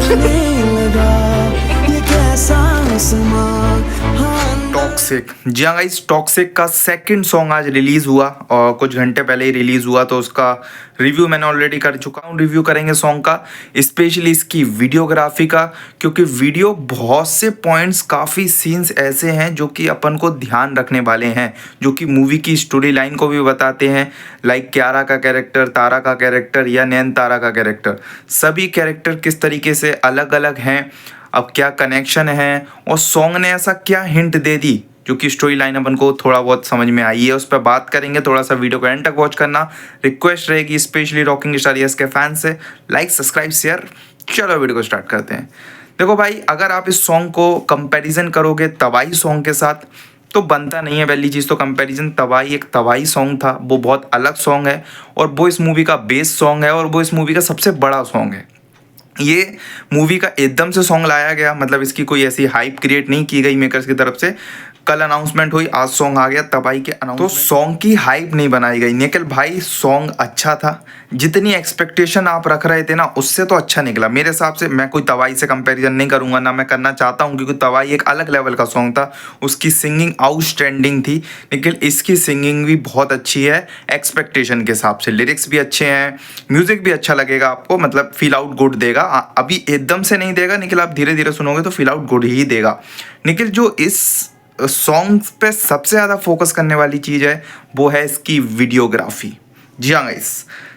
आने लगा ये कैसा समा। टॉक्सिक, जी हाँ गाइस, टॉक्सिक का सेकंड सॉन्ग आज रिलीज हुआ और कुछ घंटे पहले ही रिलीज हुआ, तो उसका रिव्यू मैंने ऑलरेडी कर चुका हूँ। रिव्यू करेंगे सॉन्ग का, स्पेशली इसकी वीडियोग्राफी का, क्योंकि वीडियो बहुत से पॉइंट्स, काफ़ी सीन्स ऐसे हैं जो कि अपन को ध्यान रखने वाले हैं, जो कि मूवी की स्टोरी लाइन को भी बताते हैं। लाइक क्यारा का कैरेक्टर, तारा का कैरेक्टर या नयनतारा का कैरेक्टर, सभी कैरेक्टर किस तरीके से अलग अलग हैं, अब क्या कनेक्शन है और सॉन्ग ने ऐसा क्या हिंट दे दी जो कि स्टोरी लाइन अपन को थोड़ा बहुत समझ में आई है, उस पर बात करेंगे। थोड़ा सा वीडियो को एंड तक वॉच करना रिक्वेस्ट रहेगी, स्पेशली रॉकिंग स्टार यस के फैन से। Like, subscribe, share. चलो वीडियो को स्टार्ट करते हैं। देखो भाई, अगर आप इस सॉन्ग को कंपैरिजन करोगे तबाही सॉन्ग के साथ तो बनता नहीं है। पहली चीज़ तो कंपैरिजन, तबाही एक तबाही सॉन्ग था, वो बहुत अलग सॉन्ग है और वो इस मूवी का बेस सॉन्ग है और वो इस मूवी का सबसे बड़ा सॉन्ग है। ये मूवी का एकदम से सॉन्ग लाया गया, मतलब इसकी कोई ऐसी हाइप क्रिएट नहीं की गई मेकर्स की तरफ से। कल अनाउंसमेंट हुई, आज सॉन्ग आ गया तबाही के अनाउंसमेंट, तो सॉन्ग की हाइप नहीं बनाई गई। निखिल भाई, सॉन्ग अच्छा था, जितनी एक्सपेक्टेशन आप रख रहे थे ना उससे तो अच्छा निकला मेरे हिसाब से। मैं कोई तबाही से कंपैरिजन नहीं करूंगा, ना मैं करना चाहता हूं, क्योंकि तबाही एक अलग लेवल का सॉन्ग था, उसकी सिंगिंग आउटस्टैंडिंग थी। निखिल, इसकी सिंगिंग भी बहुत अच्छी है एक्सपेक्टेशन के हिसाब से, लिरिक्स भी अच्छे हैं, म्यूजिक भी अच्छा लगेगा आपको, मतलब फील आउट गुड देगा। अभी एकदम से नहीं देगा निखिल, आप धीरे धीरे सुनोगे तो फील आउट गुड ही देगा। निखिल, जो इस सॉन्ग पे सबसे ज़्यादा फोकस करने वाली चीज़ है वो है इसकी वीडियोग्राफी। जी हाँ गाइस,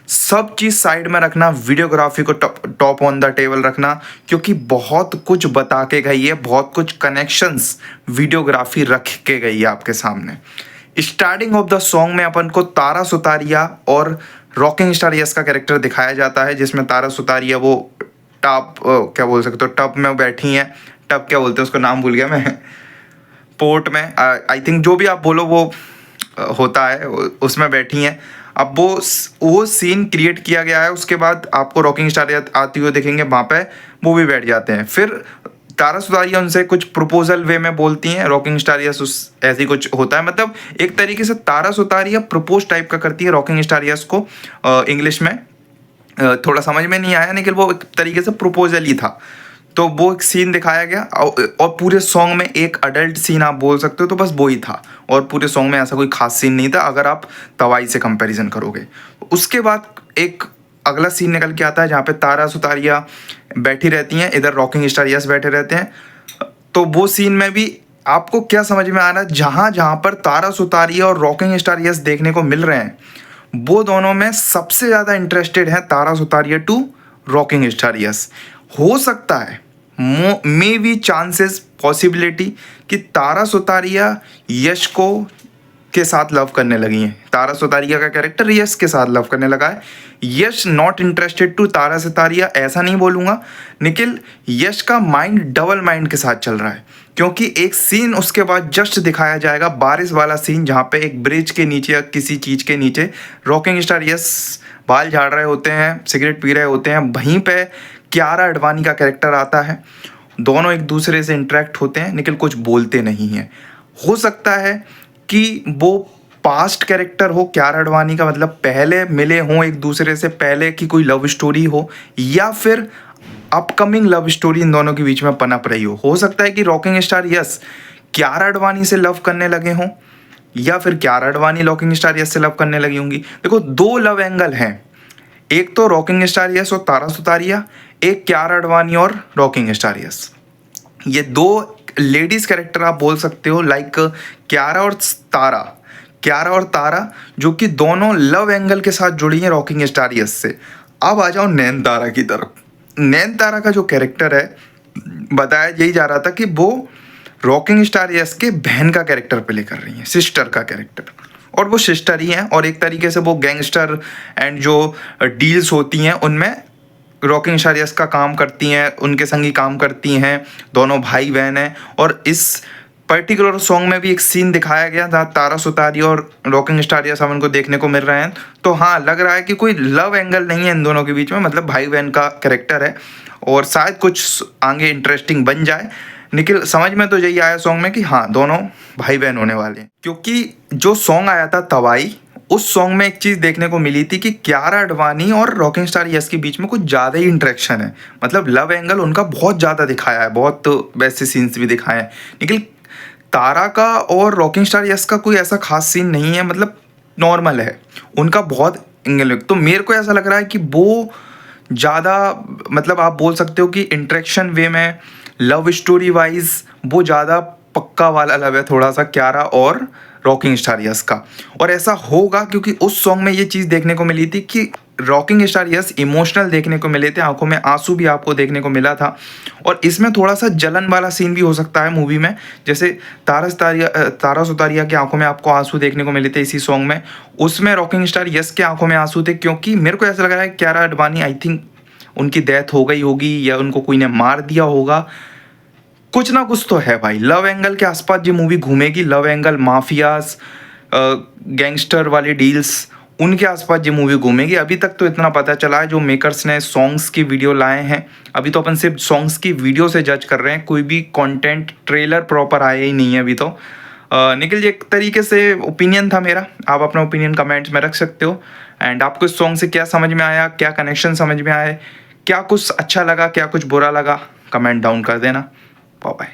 सब चीज़ साइड में रखना, वीडियोग्राफी को टॉप ऑन द टेबल रखना, क्योंकि बहुत कुछ बता के गई है, बहुत कुछ कनेक्शंस वीडियोग्राफी रख के गई है आपके सामने। स्टार्टिंग ऑफ द सॉन्ग में अपन को तारा सुतारिया और रॉकिंग स्टार यस का कैरेक्टर दिखाया जाता है, जिसमें तारा सुतारिया वो टॉप क्या बोल सकते हो, टब में बैठी हैं, टब क्या बोलते हैं उसको, नाम भूल गया मैं, पोर्ट में, आई थिंक जो भी आप बोलो वो होता है, उसमें बैठी हैं। अब वो सीन क्रिएट किया गया है, उसके बाद आपको रॉकिंग स्टार आती हुई देखेंगे, वहाँ पे वो भी बैठ जाते हैं। फिर तारा सुतारिया उनसे कुछ प्रपोजल वे में बोलती हैं, रॉकिंग स्टार यस ऐसी कुछ होता है, मतलब एक तरीके से तारा सुतारिया प्रपोज टाइप का करती है रॉकिंग स्टार यस को। इंग्लिश में थोड़ा समझ में नहीं आया, लेकिन वो एक तरीके से प्रपोजल ही था। तो वो एक सीन दिखाया गया और पूरे सॉन्ग में एक अडल्ट सीन आप बोल सकते हो, तो बस वो ही था, और पूरे सॉन्ग में ऐसा कोई खास सीन नहीं था अगर आप तवाई से कंपैरिजन करोगे। उसके बाद एक अगला सीन निकल के आता है जहाँ पे तारा सुतारिया बैठी रहती हैं, इधर रॉकिंग स्टार यस बैठे रहते हैं। तो वो सीन में भी आपको क्या समझ में आ रहा है, जहाँ जहाँ पर तारा सुतारिया और रॉकिंग स्टार यस देखने को मिल रहे हैं, वो दोनों में सबसे ज़्यादा इंटरेस्टेड है Tara Sutaria to rocking star yes. हो सकता है, मे बी चांसेस, पॉसिबिलिटी कि तारा सुतारिया यश को के साथ लव करने लगी हैं। तारा सुतारिया का कैरेक्टर यश के साथ लव करने लगा है। यश not interested to Tara Sutaria, ऐसा नहीं बोलूँगा। निखिल, यश का माइंड डबल माइंड के साथ चल रहा है, क्योंकि एक सीन उसके बाद जस्ट दिखाया जाएगा, बारिश वाला सीन, जहाँ पे एक ब्रिज के नीचे या किसी चीज़ के नीचे रॉकिंग स्टार यश बाल झाड़ रहे होते हैं, सिगरेट पी रहे होते हैं, वहीं पे क्यारा अडवाणी का कैरेक्टर आता है। दोनों एक दूसरे से इंटरेक्ट होते हैं, निखिल कुछ बोलते नहीं हैं। हो सकता है कि वो पास्ट कैरेक्टर हो क्यारा अडवाणी का, मतलब पहले मिले हों एक दूसरे से, पहले की कोई लव स्टोरी हो, या फिर अपकमिंग लव स्टोरी इन दोनों के बीच में पनप रही हो सकता है कि रॉकिंग स्टार यस क्यारा अडवाणी से लव करने लगे हों, या फिर क्यारा अडवाणी रॉकिंग स्टार यस से लव करने लगी होंगी। देखो, दो लव एंगल हैं, एक तो रॉकिंग स्टार यस और तारा सुतारिया, एक क्यारा अडवाणी और रॉकिंग स्टार यस। ये दो लेडीज कैरेक्टर आप बोल सकते हो, लाइक क्यारा और तारा, जो कि दोनों लव एंगल के साथ जुड़ी हैं रॉकिंग स्टार यस से। अब आ जाओ नयनतारा की तरफ। नयनतारा का जो कैरेक्टर है, बताया यही जा रहा था कि वो रॉकिंग स्टार यस के बहन का कैरेक्टर प्ले कर रही हैं, सिस्टर का कैरेक्टर, और वो सिस्टर ही हैं, और एक तरीके से वो गैंगस्टर एंड जो डील्स होती हैं उनमें रॉकिंग स्टार यस का काम करती हैं, उनके संग ही काम करती हैं, दोनों भाई बहन हैं। और इस पर्टिकुलर सॉन्ग में भी एक सीन दिखाया गया जहाँ तारा सुतारिया और रॉकिंग स्टार यस हम उनको देखने को मिल रहे हैं। तो हाँ, लग रहा है कि कोई लव एंगल नहीं है इन दोनों के बीच में, मतलब भाई बहन का कैरेक्टर है, और शायद कुछ आगे इंटरेस्टिंग बन जाए। निखिल, समझ में तो यही आया सॉन्ग में कि हाँ, दोनों भाई बहन होने वाले हैं, क्योंकि जो सॉन्ग आया था तवाई, उस सॉन्ग में एक चीज़ देखने को मिली थी कि कियारा आडवाणी और रॉकिंग स्टार यस के बीच में कुछ ज़्यादा ही इंटरेक्शन है। मतलब लव एंगल उनका बहुत ज़्यादा दिखाया है, बहुत वैसे सीन्स भी दिखाए हैं, लेकिन तारा का और रॉकिंग स्टार यस का कोई ऐसा खास सीन नहीं है, मतलब नॉर्मल है उनका बहुत एंगल। तो मेरे को ऐसा लग रहा है कि वो ज़्यादा, मतलब आप बोल सकते हो कि इंटरेक्शन वे में लव स्टोरी वाइज वो ज़्यादा पक्का वाला लव है थोड़ा सा कियारा और रॉकिंग स्टार यस का। और ऐसा होगा क्योंकि उस सॉन्ग में ये चीज़ देखने को मिली थी कि रॉकिंग स्टार यस इमोशनल देखने को मिले थे, आंखों में आंसू भी आपको देखने को मिला था। और इसमें थोड़ा सा जलन वाला सीन भी हो सकता है मूवी में, जैसे तारा सुतारिया की आंखों में आपको आंसू देखने को मिले थे इसी सॉन्ग में, उसमें रॉकिंग स्टार यस के आंखों में आंसू थे, क्योंकि मेरे को ऐसा लग रहा है कियारा आडवाणी आई थिंक उनकी डेथ हो गई होगी या उनको कोई ने मार दिया होगा, कुछ ना कुछ तो है भाई। लव एंगल के आसपास ये मूवी घूमेगी, लव एंगल, माफियाज, गैंगस्टर वाली डील्स, उनके आसपास ये मूवी घूमेगी। अभी तक तो इतना पता चला है जो मेकर्स ने सॉन्ग्स की वीडियो लाए हैं, अभी तो अपन सिर्फ सॉन्ग्स की वीडियो से जज कर रहे हैं, कोई भी कंटेंट ट्रेलर प्रॉपर आया ही नहीं है अभी तो। निखिल जी, एक तरीके से ओपिनियन था मेरा, आप अपना ओपिनियन कमेंट्स में रख सकते हो। एंड आपको इस सॉन्ग से क्या समझ में आया, क्या कनेक्शन समझ में आए, क्या कुछ अच्छा लगा, क्या कुछ बुरा लगा, कमेंट डाउन कर देना। Bye bye.